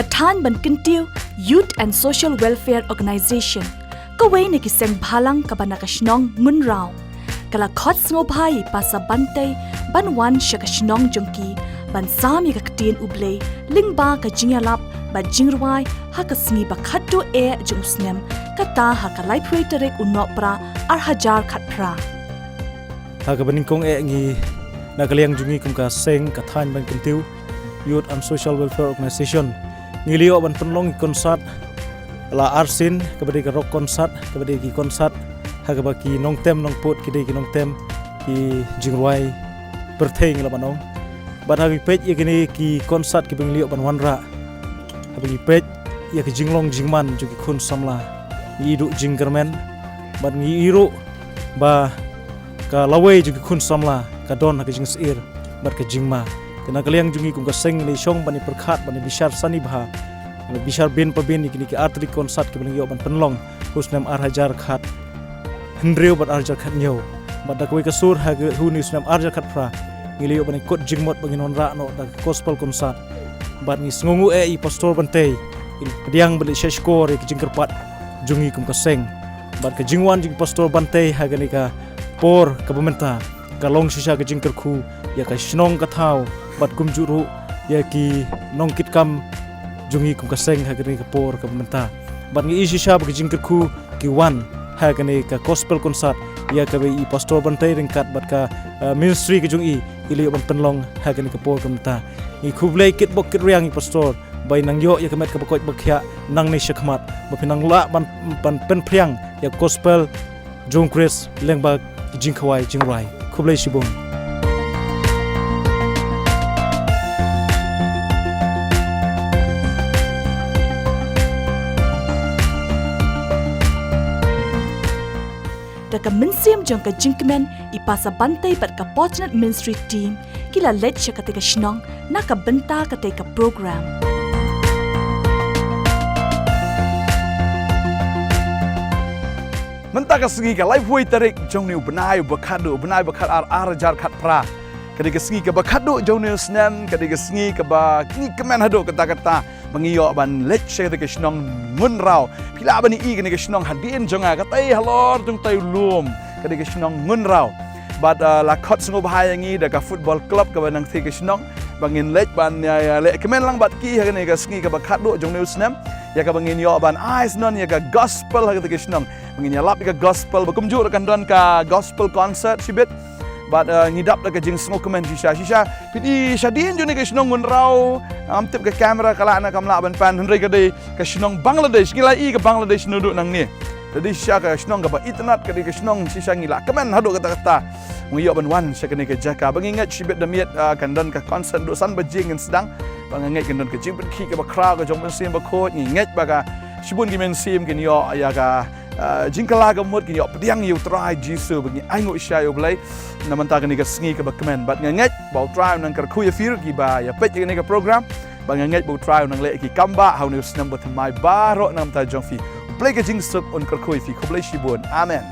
กระทานบันกินติว Youth and Social Welfare Organization ก็ไว้ในกิเซงพลังกับบันนักชนองงุนราวกะละคอดสงบให้ปัสบันเตบันวันชกชนองจงกีบันสามีกกเตียนอุบเลลิงบากะจิงยาลับบันจิงรวายฮักสงีบักขัดดูเอจงสเนมกะตาฮักไลฟ์เวเตเรกอุนนอปราอาร์ฮจาร์ขัดพราฮักบันกงเองีนักเลี้ยงจุงกีกุมกะเซงกะทานบันกินติว Youth and Social Welfare Organization งีเลียวบันปนลงคอนเสิร์ตลาอาร์ซินกบดีกะร็อกคอนเสิร์ตกบดีกีคอนเสิร์ตฮักบะกีน้องเต็มน้องปุดกีดีกีน้องเต็มกีจิงรวยเปิดเพลงละบันน้องบันฮักกีเป็ดยังนี่กีคอนเสิร์ตกีเป็นเลี้ยวบันวันระฮักกีเป็ดยังกีจิงลงจิงมันจุกีคุณสัมลายีดุจิงกระแมนบันยีอิรุบากะลาเวจุกีคุณสัมลากะดอนฮักกีจิงสีร์บัดกะจิงมานักเลี้ยงจุงกีกุมกะเซงในช่องบันประคาดบันบิชาร์สันนิบาบิชาร์เบนปะเบนนี่กิอาร์ตริคอนเสิร์ตกีเป็นเลี้ยวบันเป็นลองคุสเนมอาร์ฮจาร์ขัดฮินเรียวบัดอาร์จาร์ขัดเนียวบัดดักเวกสูร์ฮักฮูนิสเนมอาร์จาร์ขัดพระงีเลี้ยวบันกดจิงหมดบังอินวันระโนดักคอสเปลคอนเสิร์ตบัดนี้สงงูอีพาสตอร์บันเตยเดียงบัดเชชโกร์กิจิงกระปัดจุงกีกุมกะเซงบัดกะจิงวันจิงพาสตอร์บันเตยฮักนี่กะปอร์กะบเมนตากะลงชิชากะจิงกระคูยากะชนองกะเท้าบัดกุมจุรุยากีน้องกิดกำจุงกีกุมกะเซงฮักนี่กะปอร์กะบเมนตาบัดนี้ชิชาบกะจิงกระคูกีวันฮักนี่กะคอสเปลคอนเสิร์ตยากะเวอีพาสตอร์บันเตยริงกัดบัดกะมินิสทรีกะจุงอีเลียบันเป็นลองฮักนี่กะปอร์กะบเมนตาอีคุบเลกิดบกกิดเรียงอีพาสตอร์ใบนางโยยากะเม็ดกะบกอยบักยะนางในชักมัดบ่เป็นนางละบันเป็นเพลียงยาคอสเปลจงคริสเลงบากจิงควายจิงไรคุบเลชิบงDaga mensiam jong ka jingkmen ipasa bantai bat ka Potternet Ministry team kila lecture ka teka shnong na ka benta ka teka program. Menta ka segi ka life way tarik jong ni benai bakat ar jar khat pra. Kadi ka segi ka bakado jong ni snam kadi ka segi ka ba ni kemen hado kata-kata mengiyo ban lecture teka shnong Ngunraw pila bani i kani ka shnong hadin jonga ka tai halor jong tai lum kadi ka shnong Ngunraw bad la khot sngo bahaya ngi da ka football club ka banang thi ka shnong bangin lech ban le kemen lang bat ki ha kani ka sgi ka bakhat do jong news nam ya ka bangin yo ban eyes non ya ka gospel ha ka shnong bangin ya lap ka gospel bakum ju kan don ka gospel concert sibit bad ngidap da ka jing sngo kemen shisha pidi shadin jone ka shnong Ngunraw tip ka kamera kala na kamla ban pan hundre ka de ka shnong Bangladesh ngila i ka Bangladesh nuduk nang ni jadi sya ka shnong ka ba internet ka de ka shnong shisha ngila kemen hadu kata-kata nguyok ban wan sya ka ne ka jaka bangingat sibit damiet kan don ka concert do san bajing sedang bangingat kan don ka jing ki ka ba kra ka jong sim ba khot ngingat ba ka shibun ki men sim kin yo ya ka jingkala ka mot kin yo pediang yu try jisu bagi aingo sya yo blai namanta ka ni ka sngi ka ba kemen bat ngangat ba try nang ka khuya fir ki ba ya pet ni ka program bangangat ba try nang le ki kamba how ni snam ba thamai ba ro nam ta jong fi play ka jing sup on ka khui fi khoblai shibun amen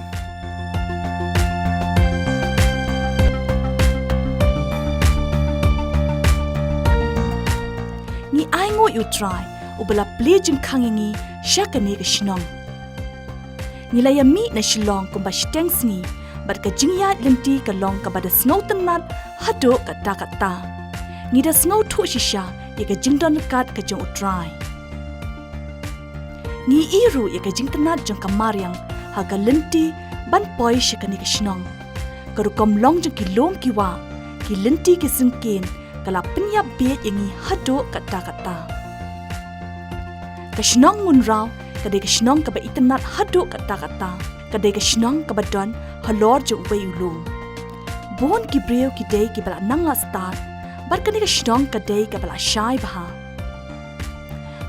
Ni aingo you try ubala play jing khangingi shakani ka shnong Nilaya mi na shilong kumba shteng sngi bat ka jingya linti ka long ka bada snow tanat hado ka takata Nida snow thu shisha ya ka jingdon kat ka jong utrai Ni iru ya ka jingtanat jong ka maryang ha ka linti ban poi shakani ka shnong Karukom long jong ki long kiwa ki linti ki singkin kala penyap bet yangi hado ka takata Ka shnong Ngunraw kadai ka shnong ka ba itanat hado kata-kata kadai ka shnong ka ba don halor jo way ulum bon ki breo ki dei ki bala nang la start bar kadai ka shnong kadai ka bala shai baha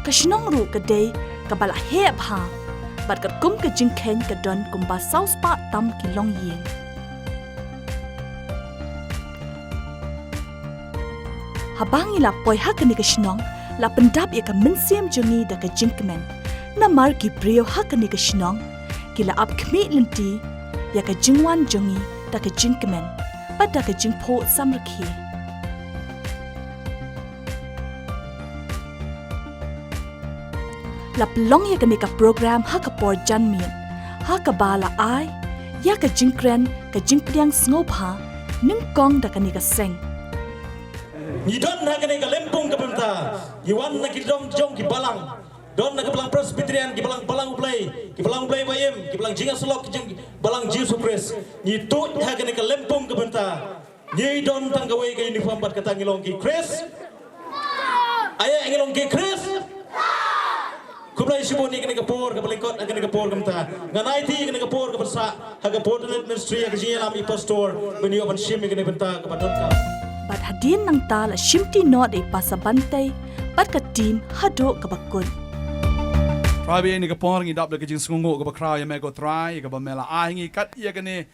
ka shnong ru kadai ka bala he baha bar ka kum ka jing khen ka don kum ba south pa tam ki long yin habangi la poi ha kadai ka shnong la pendap ya ka mensiam jongi da ka jingkmen na mar ki brio hakani ka shnong kila ap khmi linti ya ka jingwan jongi ta ka jingkmen pa ta ka jingpho samrakhi la pelong ya kani ka program ha ka por jan min ha ka bala ai ya ka jingkren ka jingpriang snop ha ning kong da kani ka seng Ni don na kani ka lempung ka pemta Iwan na ki dong jong ki balang Don na kebelang Presbyterian, kebelang balang play bayem, kebelang jinga selok, balang Jesus Christ. Ni tut ha kena ke lempung ke benta. Ni don tanggawai ke uniform bat kata ngilong ki Chris. Ayah ngilong ki Chris. Kublai sibu ni kena ke por, ke pelengkot kena ke por ke benta. Nganai ti kena ke por ke bersa. Ha ke Potternet ministry ha ke jinga lam i pastor. Beni opan sim kena benta ke badon ka. bat hadin nang ta la shimti not e pasabantai bat ka team hado ka bakun Trabi ni kapor ngi dap le kajing sungu ka ba kraw ya me go try ka ba mela ai ngi kat ya kani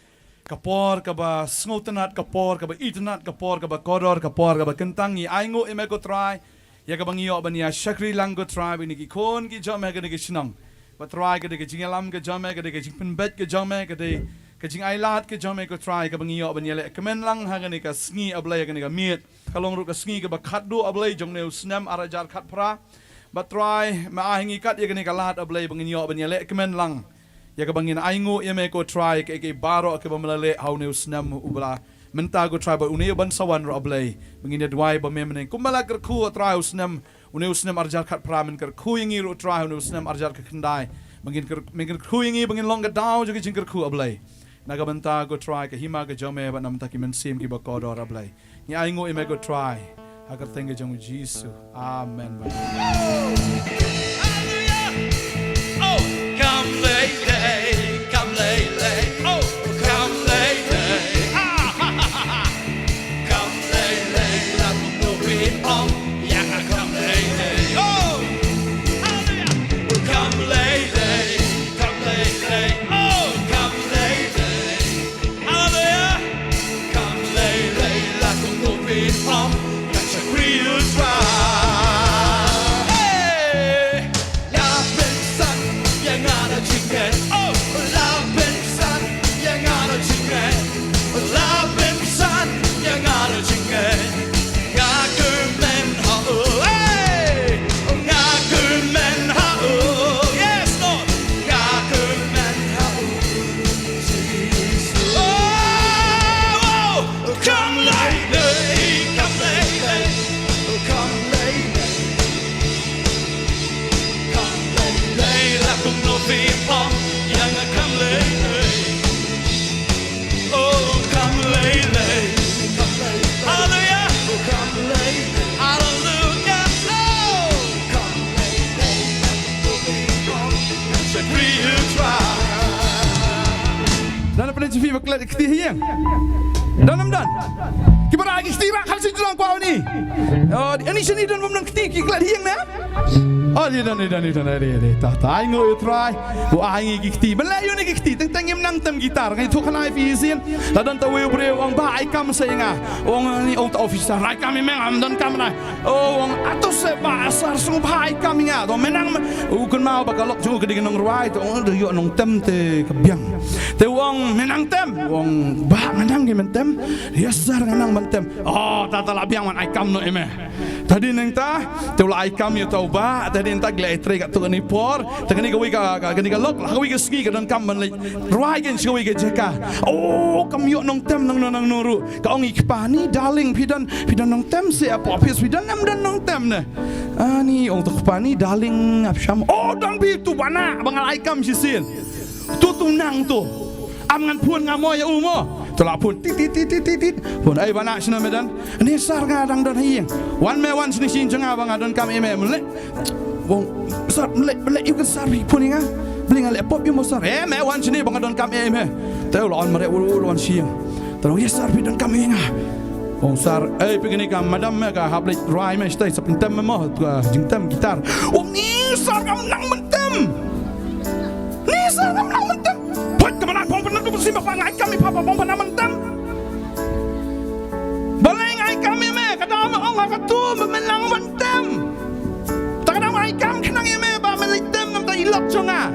kapor ka ba sngotenat kapor ka ba itnat kapor ka ba koror kapor ka ba kentang ngi ai ngo e me go try ya ka ba ngi ba ni shakri lang go try ni ki kon ki jam ka ni ki sinang ba try ka de ki jingalam ka jam ka de ki jing penbet ka jam ka de ka jing ai lat ka jam ka try ka ba ngi ba ni le kemen lang ha ka ni ka sngi ablay ka ni ka miet kalong ru ka sngi ka ba khat do ablay jong ne snam arajar khat pra But try maahingi kat ya kani kalat ablay bangin yo ban yale kemen lang ya ka bangin aingo ya me ko try ke baro ke bamalale how ne usnam ubla menta go try ba une ban sawan ro ablay bangin ya dwai ba memene kumala ker khu try usnam une usnam arjar khat pramen ker khu yingi ro try une usnam arjar ka khandai bangin khu yingi bangin longa daw jo ke ker khu ablay naga menta go try ke hima ke jome ba nam taki men sim ki ba ko do ablay ni aingo ya me go try agar tengge jong Jesus. Amen. Hallelujah. Oh, come lady, come lady. Oh, come lady. Ah, ha, ha, ha. Come lady, let me know it on. Yeah, come lady. Oh, hallelujah. Come lady, come lady. Oh, come lady. Hallelujah. Come lady, let me know it on. Real try. Hey, love and sun, yang ada chicken. Oh, love and sun, yang ada chicken. Love and sun, yang ada chicken. Ngaku men ha hey, ngaku men ha yes Lord, ngaku men ha Jesus. Oh, come lady, come lady. Come lady, let them know people, young come lady. Oh, come lady, hallelujah, come lady, hallelujah. Oh, come lady, it's a real try. Dan apa nanti viva klat kiti hiang. Dan amdan. Kibara agi kiti rak halsi julang kau ni. Oh, ini sini dan memang kiti klat hiang na. Oh, dia dan. Tak ingo try. Bu angi kiti. Melayu ni kiti. Tentang yang nang tem gitar. Ngai tu kanai fisin. Dan tahu bre wang ba ai kam senga. Wang ni out officer. Ai kam memang amdan kam na. Oh, wang atus ba asar sung ba ai kam nga. Do menang ukun mau bakalok juga dengan Nongthymmai. Tu yo Nongthymmai te kebiang. Te wang menang tem. Wang ba menang ge mentem. Yasar nganang mentem. Oh, tata labiang man ai kam no eme. Tadi neng ta, te ulah ai kam yo tau ba. Tadi entah glai tre kat tu ni por. Tekani gawi ka lok, gawi ka ski ka dan kam man le. Ruai gen gawi ka jeka. Oh, kam yo Nongthymmai nang nuru. Ka ong ikpani darling pidan Nongthymmai se apa pis pidan nam dan Nongthymmai ne. Ani ong tu pani darling apsham. Oh, dan bi tu bana bangal ai kam sisin. Tu nang tu. Am ngan pun ngamoy ya umo. Telah pun tit pun ai bana sina medan. Ni sar ngadang don hiang. Wan me wan sini sin janga bang adon kam eme melek. Wong sar melek you kan sar pun inga. Beli ngalek pop you mo sar. Me wan sini bang adon kam eme. Teu lawan mere wan siang. Terus yes sar bidon kam inga. Wong sar pegini kam madam me ka hablet rai me stay sepentem me mo jingtem gitar. Wong ni sar kam nang mentem. Ni sar kam nang mentem. Buat kemana pom pernah tu simba pangai kami papa pom pernah mentem. Balai ngai kami me kadang ong akatu memenang mentem. Tak kadang ngai kami kenang me ba melitem nam ta ilok jonga.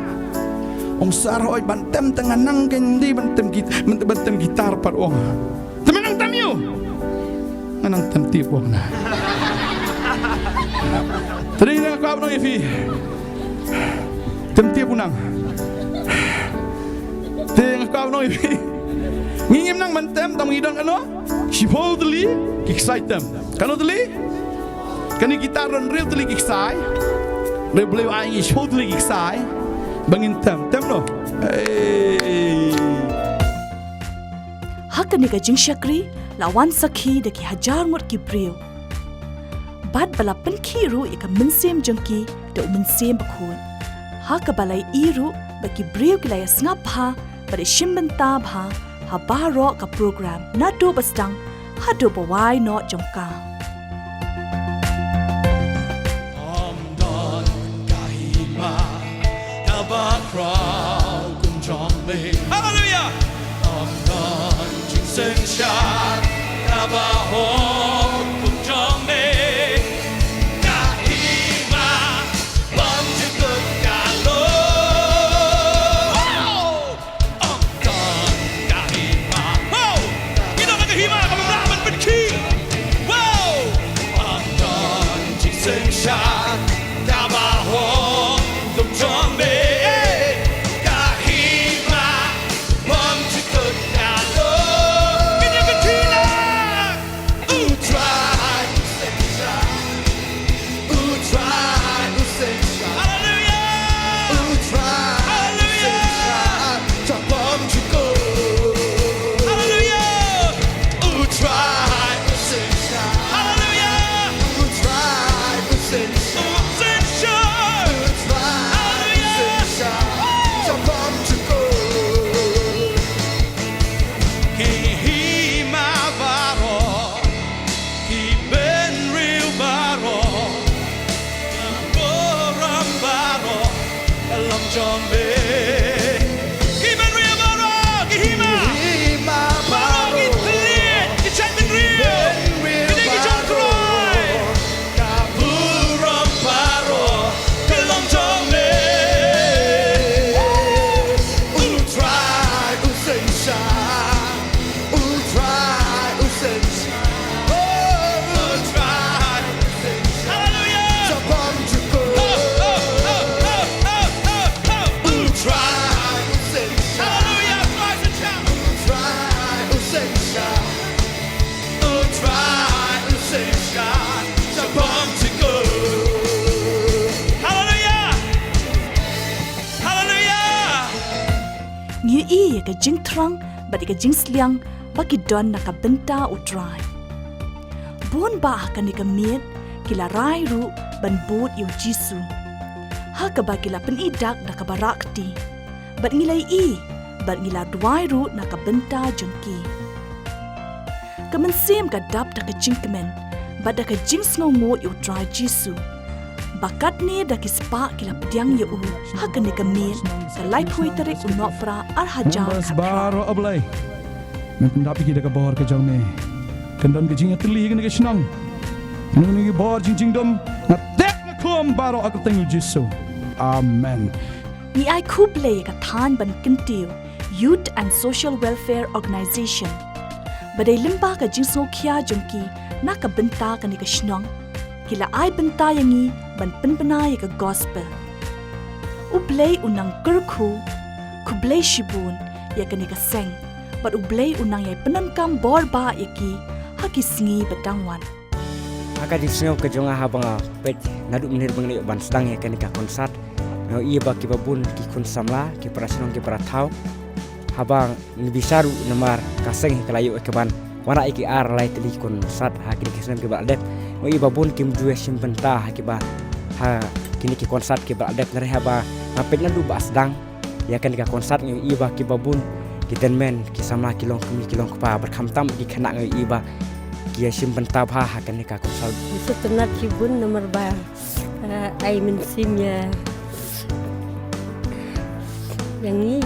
Ong sar oi bantem tengah nang kendi bantem gitar par ong. Temenang tem you. Menang tem tip ong na. Tadi nak kau abang ifi. Tem tiap unang. Teng kau noi. Ngingim nang mentem tam ngidon ano? Sipol teli excited. Kano teli? Kani gitar ron real teli excited. Re bleu ai sipol teli excited. Bangin tem no. Hey. Hakani ka jing syakri lawan sakhi deki hajar ngot ki breu. Bad bala penki ru ika mensem jengki da mensem bakun. Haka balai iru bagi breu kilaya sngap ha bari shimbenta bha ha baro ka program na do bastang ha do bawai no jongka. Amdan kahima tabakra kunjongme. Hallelujah. Amdan jingseng shat tabahok kunjongme. Ka jing trang badi ka jing sliang bagi don na ka benta utrai. Bon ba ka ni ka miet kila rai ru ban bot yu Jisu. Ha ka ba kila pen idak na ka barakti. Bat ngilai bat ngila duai ru na ka benta jengki. Ka mensem ka dap da ka jing kemen bada ka jing snow mot yu utrai Jisu. Bakat ni da ki spa kila pediang yu ha ka ni ka miet ka lai pui tarik unok pra ar hajar Bas baro ablay. Mendapi kita ke bawah ke jauh ni. Kendan ke jingnya teli ke ni senang. Kendan ni ke bawah jing dom. Na tek na kum baro aku tengok Yesus. Amen. Ni ai kuble ka than ban kintiu Youth and Social Welfare Organization. Badai limba ka jingso kia jengki na ka benta ka ni ka senang. Kila ai benta yangi ban penbena ya ka gospel. Ublay unang kerku, kublay shibun, ya kani kaseng, but ublay unang ya penankam borba yaki, haki singi batangwan. Aka di sini ke jonga habang pet nadu menir mengenai ban sedang ya kani ka konsat, ngau iya ba ki babun ki kun samla ki prasinong ki pratau, habang ngibisaru namar kaseng kelayu ke ban, wana iki ar lai teli konsat haki di kisnem ki baldep, ngau iya babun kim dua simpenta haki ba ha kini ki konsat ki baldep ngare haba ngapet nandu ba sedang ya kan ka konsat ngi iba ki babun ki denmen ki sama kilong kemi kilong pa berkamtam ki kena ngi iba ki simpen tabha kan ka konsat Potternet kibun nomor ba ai mensimnya yang ni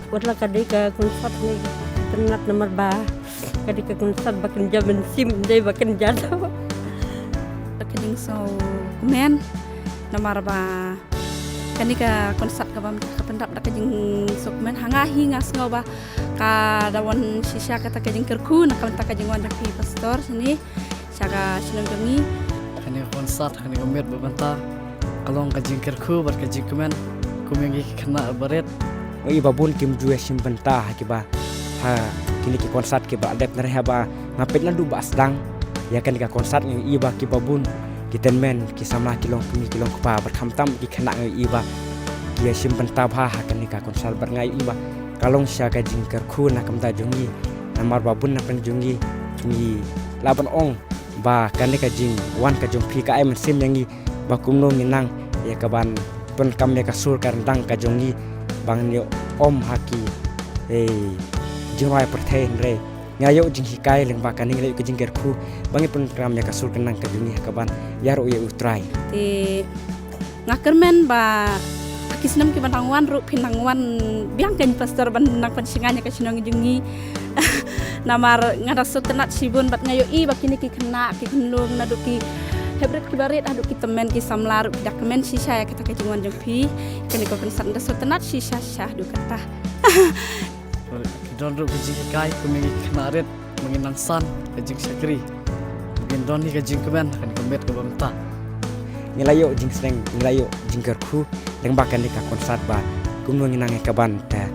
wala kadai ka konsat ni Potternet nomor ba kadai ka konsat bakan jam mensim dai bakan jatuh Kaning so men nomor ba kanika konsat ka bam ka pendap da kajing sokmen hanga hinga sngo ba ka dawan sisya kata kajing kerku na kanta kajing wan pi pastor sini saka sinong kami kanika konsat kanika met babanta kalong kajing kerku bar kajing kemen kumengi kena baret oi babun kim jue simbenta kiba ha kini ki konsat kiba adep nare ba ngapet nandu ba sedang ya kan ka konsat ngi iba ki babun kiten men ki sama kilong kumi kilong pa berkham tam ki kena ngi iba dia simbenta ba ha kan ka konsat bar ngai iba kalong sya kajing kerku na kam ta jungi namar babun na pen jungi mi laban ong ba kan ka jing wan ka jong phi ka ai man sim yangi ba kumno minang ya kaban pen kam ya kasur karandang ka jongi bang ni om haki jingwai perthen re ngayo jing hikai leng ba kaning le ke jing kerku bangi pen kam ya kasur kenang ka jongi kaban yaro ya utrai Ti ngakermen ba kisnam ki banangwan ru pinangwan biang kan pastor banang pansinganya ka sinong jungi namar ngarasut tenat sibun bat ngayo I bakini ki kena ki kenlung naduki hebret ki barit aduk ki temen ki samlar dokumen sisa ya kita kejungan jengpi kini ko pensat ngasut tenat sisa syah du kata don ru kajing kai kumengi kena ret menginan san kajing sakri mungkin don ni kajing kemen kan kemet ke bamta nilayo jing seng nilayo jing kerku leng ba kan ka konsat ba kumno nginang kaban ta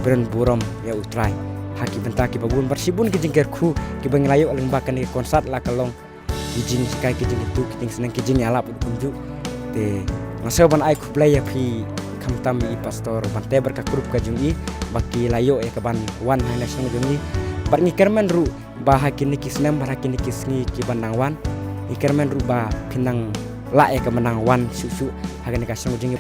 beren burom ya utrai haki benta ki babun bersibun ki jing kerku ki bangilayo leng ba kan konsat la kalong kijing sikai kijing itu kijing seneng kijing alap kunju te ngasau ban ai kuplay ya phi kamtam I pastor bante berka grup ka jungi baki layo ya kaban wan hana sung jungi barni kermen ru ba hakini kisnem ba hakini kisni ki banangwan ikermen ru ba pinang la ya kemenang wan susu hakini ka sung jungi